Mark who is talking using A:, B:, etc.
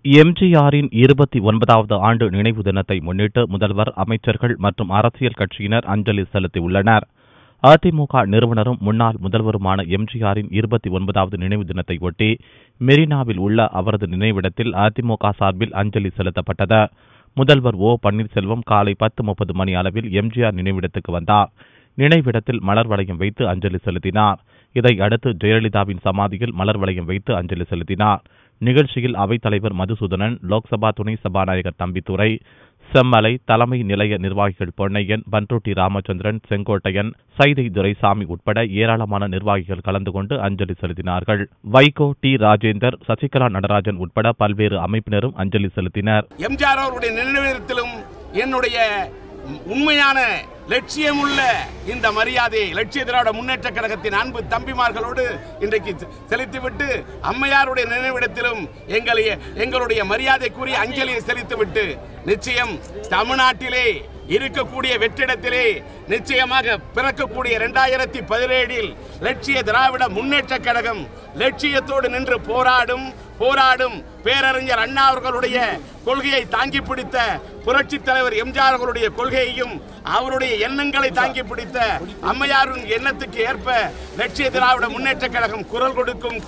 A: எம்ஜிஆரின் 29வது ஆண்டு நினைவு தினத்தை முன்னிட்டு முதல்வர், அமைச்சர்கள் மற்றும் அரசியல் கட்சியினர் அஞ்சலி செலுத்தியுள்ளனர். அதிமுக நிறுவனரும் முன்னாள் முதல்வருமான எம்ஜிஆரின் 29வது நினைவு தினத்தை ஒட்டி மெரினாவில் உள்ள அவரது நினைவிடத்தில் அதிமுக சார்பில் அஞ்சலி செலுத்தப்பட்டது. முதல்வர் ஓ. பன்னீர்செல்வம் காலை 10:30 மணி அளவில் எம்ஜிஆர் நினைவிடத்துக்கு வந்தார். நினைவிடத்தில் மலர் வளையம் வைத்து அஞ்சலி செலுத்தினார். இதையடுத்து ஜெயலலிதாவின் சமாதியில் மலர் வளையம் வைத்து அஞ்சலி செலுத்தினார். நிகழ்ச்சியில் அவைத்தலைவர் மதுசூதனன், லோக்சபா துணை சபாநாயகர் தம்பிதுரை, செம்மலை, தலைமை நிலைய நிர்வாகிகள் பொன்னையன், பன்ருட்டி ராமச்சந்திரன், செங்கோட்டையன், சைதை துரைசாமி உட்பட ஏராளமான நிர்வாகிகள் கலந்து கொண்டு அஞ்சலி செலுத்தினார்கள். வைகோ, டி. ராஜேந்தர், சசிகலா நடராஜன் உட்பட பல்வேறு அமைப்பினரும் அஞ்சலி செலுத்தினர்.
B: எம்ஜிஆர் அவருடைய நினைவிடத்திலும் என்னுடைய உண்மையான லட்சியமுள்ள இந்த மரியாதை லட்சிய திராவிட முன்னேற்ற கழகத்தின் அன்பு தம்பிமார்களோடு இன்றைக்கு செலுத்திவிட்டு அம்மையாருடைய நினைவிடத்திலும் எங்களுடைய மரியாதைக்குரிய அஞ்சலியை செலுத்திவிட்டு நிச்சயம் தமிழ்நாட்டிலே இருக்கக்கூடிய வெற்றிடத்திலே நிச்சயமாக பிறக்கக்கூடிய 2017 லட்சிய திராவிட முன்னேற்ற கழகம் லட்சியத்தோடு நின்று போராடும் பேரறிஞர் அண்ணா அவர்களுடைய கொள்கையை தாங்கி பிடித்த புரட்சி தலைவர் எம்ஜிஆர் அவர்களுடைய கொள்கையையும் அவருடைய எண்ணங்களை தாங்கி பிடித்த அம்மையாரின் எண்ணத்துக்கு ஏற்ப லட்சிய திராவிட முன்னேற்ற கழகம் குரல் கொடுக்கும்.